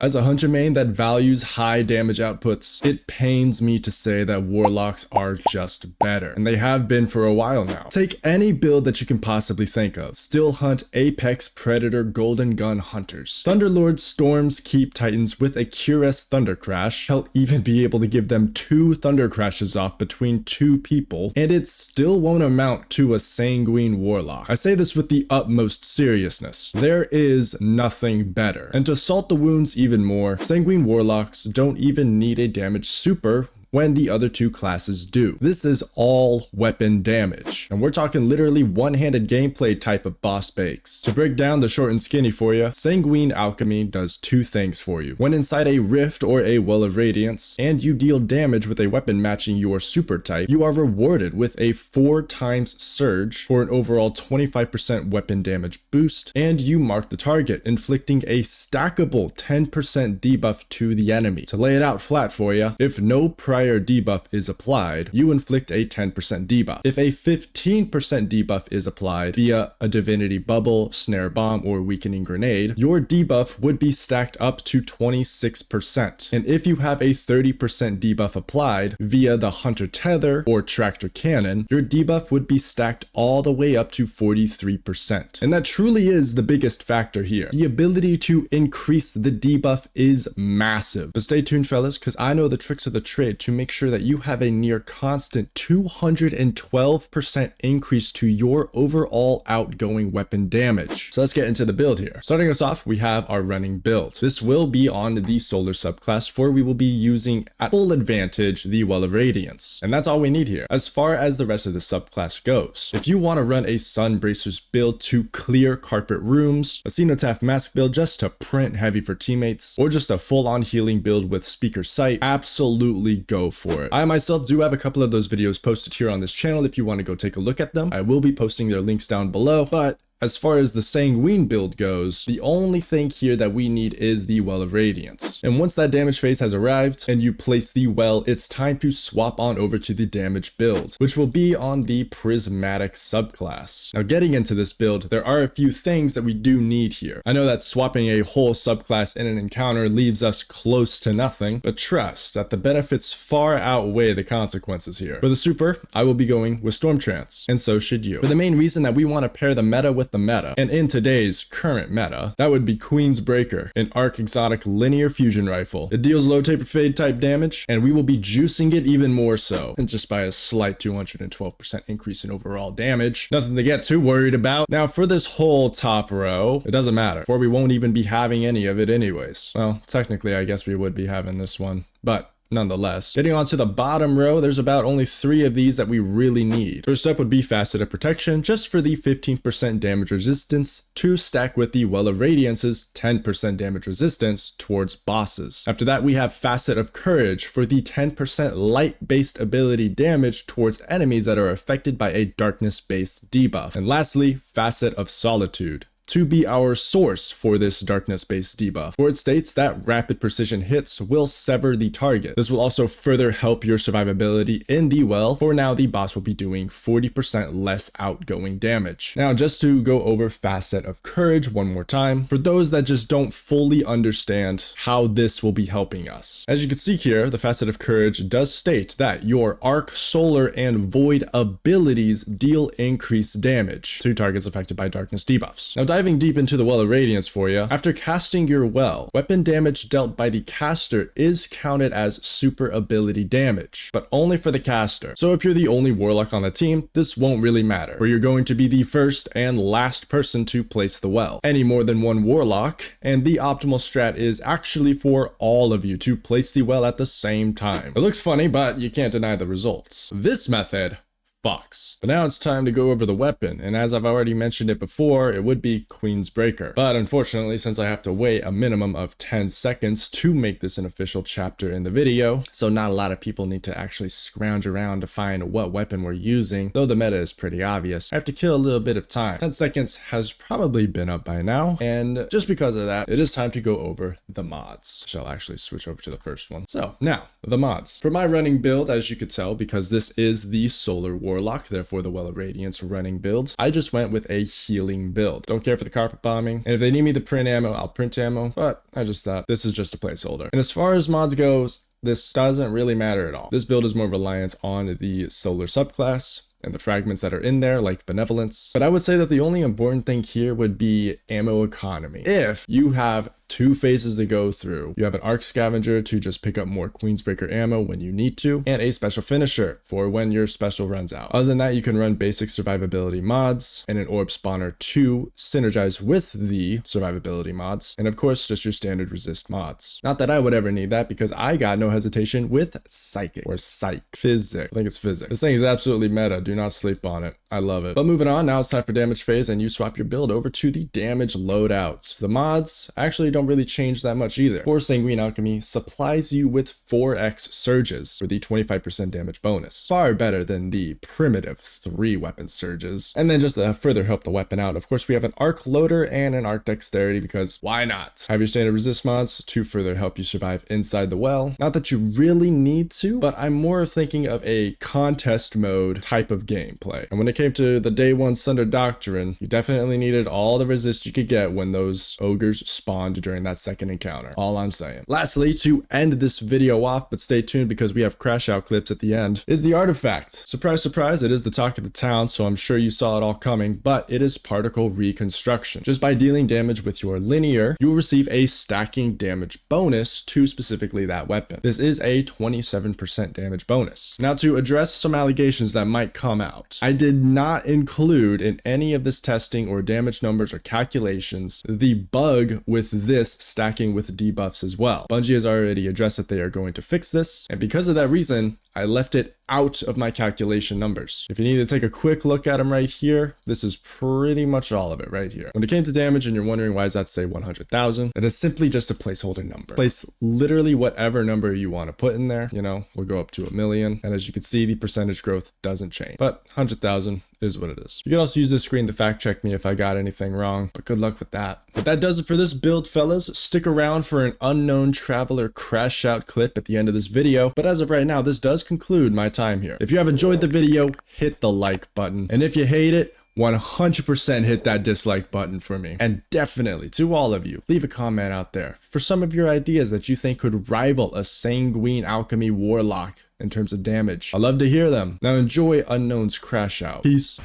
As a hunter main that values high damage outputs, it pains me to say that warlocks are just better, and they have been for a while now. Take any build that you can possibly think of. Still hunt Apex Predator Golden Gun Hunters. Thunderlord Storms Keep Titans with a Cuirass Thunder Crash. He'll even be able to give them 2 Thunder Crashes off between 2 people, and it still won't amount to a Sanguine Warlock. I say this with the utmost seriousness. There is nothing better. And to salt the wounds even more, Sanguine Warlocks don't even need a damage super when the other 2 classes do. This is all weapon damage, and we're talking literally one-handed gameplay type of boss bakes. To break down the short and skinny for you, Sanguine Alchemy does 2 things for you. When inside a rift or a well of radiance, and you deal damage with a weapon matching your super type, you are rewarded with a 4 times surge for an overall 25% weapon damage boost, and you mark the target, inflicting a stackable 10% debuff to the enemy. To lay it out flat for you, if no prior debuff is applied, you inflict a 10% debuff. If a 15% debuff is applied via a divinity bubble, snare bomb, or weakening grenade, your debuff would be stacked up to 26%. And if you have a 30% debuff applied via the hunter tether or tractor cannon, your debuff would be stacked all the way up to 43%. And that truly is the biggest factor here. The ability to increase the debuff is massive. But stay tuned, fellas, because I know the tricks of the trade to make sure that you have a near constant 212% increase to your overall outgoing weapon damage. So let's get into the build here. Starting us off, we have our running build. This will be on the solar subclass, for we will be using at full advantage the Well of Radiance. And that's all we need here. As far as the rest of the subclass goes, if you want to run a Sun Bracers build to clear carpet rooms, a Cenotaph Mask build just to print heavy for teammates, or just a full-on healing build with Speaker Sight, absolutely go for it. I myself do have a couple of those videos posted here on this channel if you want to go take a look at them. I will be posting their links down below, but as far as the Sanguine build goes, the only thing here that we need is the Well of Radiance. And once that damage phase has arrived and you place the well, it's time to swap on over to the damage build, which will be on the Prismatic subclass. Now, getting into this build, there are a few things that we do need here. I know that swapping a whole subclass in an encounter leaves us close to nothing, but trust that the benefits far outweigh the consequences here. For the super, I will be going with Storm Trance, and so should you. For the main reason that we want to pair the meta with the meta, and in today's current meta, that would be Queen's Breaker, an Arc Exotic linear fusion rifle. It deals low taper fade type damage, and we will be juicing it even more so, and just by a slight 212% increase in overall damage. Nothing to get too worried about. Now for this whole top row, it doesn't matter, for we won't even be having any of it anyways. Well, technically I guess we would be having this one, but nonetheless, getting on to the bottom row, there's about only 3 of these that we really need. First up would be Facet of Protection, just for the 15% damage resistance to stack with the Well of Radiance's 10% damage resistance towards bosses. After that, we have Facet of Courage for the 10% light-based ability damage towards enemies that are affected by a darkness-based debuff. And lastly, Facet of Solitude, to be our source for this darkness-based debuff, for it states that rapid precision hits will sever the target. This will also further help your survivability in the well, for now the boss will be doing 40% less outgoing damage. Now, just to go over Facet of Courage one more time, for those that just don't fully understand how this will be helping us. As you can see here, the Facet of Courage does state that your Arc, Solar, and Void abilities deal increased damage to targets affected by darkness debuffs. Now, diving deep into the Well of Radiance for you, after casting your well, weapon damage dealt by the caster is counted as super ability damage, but only for the caster. So if you're the only warlock on the team, this won't really matter, for you're going to be the first and last person to place the well. Any more than one warlock, and the optimal strat is actually for all of you to place the well at the same time. It looks funny, but you can't deny the results. This method box. But now it's time to go over the weapon, and as I've already mentioned it before, it would be Queen's Breaker. But unfortunately, since I have to wait a minimum of 10 seconds to make this an official chapter in the video, so not a lot of people need to actually scrounge around to find what weapon we're using, though the meta is pretty obvious, I have to kill a little bit of time. 10 seconds has probably been up by now, and just because of that, it is time to go over the mods. Shall actually switch over to the first one. So now, the mods. For my running build, as you could tell, because this is the Solar Warlock, therefore the Well of Radiance running build, I just went with a healing build. Don't care for the carpet bombing, and if they need me to print ammo, I'll print ammo, but I just thought this is just a placeholder. And as far as mods goes, this doesn't really matter at all. This build is more reliant on the solar subclass and the fragments that are in there, like Benevolence. But I would say that the only important thing here would be ammo economy. If you have 2 phases to go through, you have an Arc Scavenger to just pick up more Queensbreaker ammo when you need to, and a special finisher for when your special runs out. Other than that, you can run basic survivability mods and an Orb Spawner to synergize with the survivability mods, and of course, just your standard resist mods. Not that I would ever need that, because I got no hesitation with Psychic, or Physic. I think it's Physic. This thing is absolutely meta. Do not sleep on it. I love it. But moving on, now it's time for damage phase, and you swap your build over to the damage loadouts. The mods actually don't really change that much either. For Sanguine Alchemy supplies you with 4x surges for the 25% damage bonus. Far better than the primitive 3 weapon surges. And then just to further help the weapon out, of course, we have an Arc Loader and an Arc Dexterity, because why not? Have your standard resist mods to further help you survive inside the well. Not that you really need to, but I'm more thinking of a contest mode type of gameplay. And when it came to the day 1 Sunder Doctrine, you definitely needed all the resist you could get when those ogres spawned during that second encounter. All I'm saying. Lastly, to end this video off, but stay tuned because we have crash out clips at the end, is the artifact. Surprise, surprise, it is the talk of the town, so I'm sure you saw it all coming, but it is particle reconstruction. Just by dealing damage with your linear, you'll receive a stacking damage bonus to specifically that weapon. This is a 27% damage bonus. Now, to address some allegations that might come out, I did not include in any of this testing or damage numbers or calculations the bug with this stacking with debuffs as well. Bungie has already addressed that they are going to fix this, and because of that reason, I left it out of my calculation numbers. If you need to take a quick look at them right here, this is pretty much all of it right here. When it came to damage and you're wondering why does that say 100,000, that is simply just a placeholder number. Place literally whatever number you want to put in there, you know, we'll go up to 1,000,000, and as you can see, the percentage growth doesn't change, but 100,000 is what it is. You can also use this screen to fact check me if I got anything wrong, but good luck with that. But that does it for this build, fellas. Stick around for an unknown traveler crash out clip at the end of this video, but as of right now, this does conclude my time here. If you have enjoyed the video, hit the like button, and if you hate it, 100% hit that dislike button for me. And definitely, to all of you, leave a comment out there for some of your ideas that you think could rival a Sanguine Alchemy Warlock in terms of damage. I love to hear them. Now enjoy Unknown's crash out. Peace.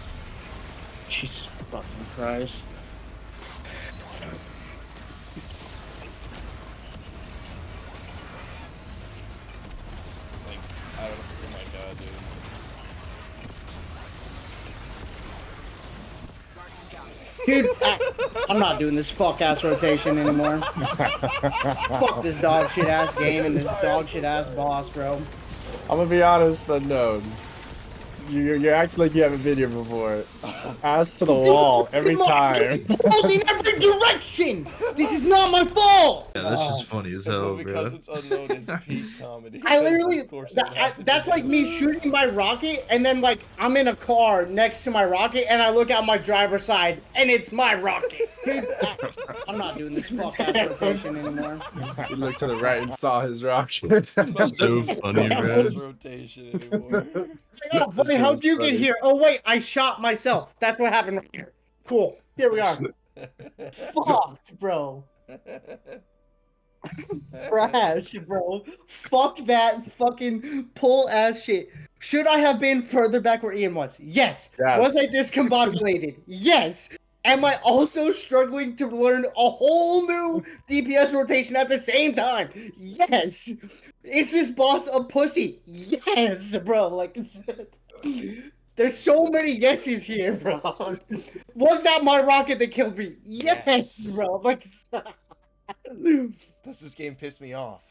Jesus fucking Christ. Dude, I'm not doing this fuck-ass rotation anymore. Fuck this dog shit-ass game and this dog shit-ass boss, bro. I'm gonna be honest, Unknown. You act like you haven't been here before. Ass to the wall every time. Balls in every direction! This is not my fault! Yeah, that's just funny as hell, because bro. it's Unknown, it's peak comedy. I literally, Of course it would happen that's to like me shooting my rocket, and then like I'm in a car next to my rocket, and I look out my driver's side, and it's my rocket. Dude, I'm not doing this fuck-ass rotation anymore. He looked to the right and saw his rocket. That's so funny, Not man. this rotation anymore. Oh, funny, how'd you get here? Oh wait, I shot myself. That's what happened right here. Cool. Here we are. Fuck, bro. Trash, bro. Fuck that fucking pull ass shit. Should I have been further back where Ian was? Yes. Yes. Was I discombobulated? Yes. Am I also struggling to learn a whole new DPS rotation at the same time? Yes. Is this boss a pussy? Yes, bro. Like, there's so many yeses here, bro. Was that my rocket that killed me? Yes, bro. Like, Does this game piss me off?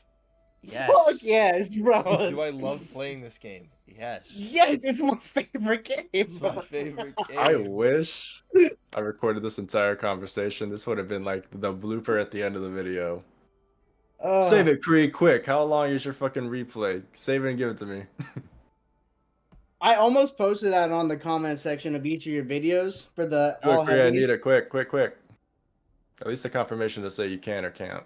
Yes. fuck yes, bro. Do I love playing this game? Yes. Yes, it's my favorite game, It's bro. my favorite game. I wish I recorded this entire conversation. This would have been like the blooper at the end of the video. Save it, Cree, quick. How long is your fucking replay? Save it and give it to me. I almost posted that on the comment section of each of your videos for the all Quick, Cree, I heavies. need it. Quick, quick, quick. At least the confirmation to say you can or can't.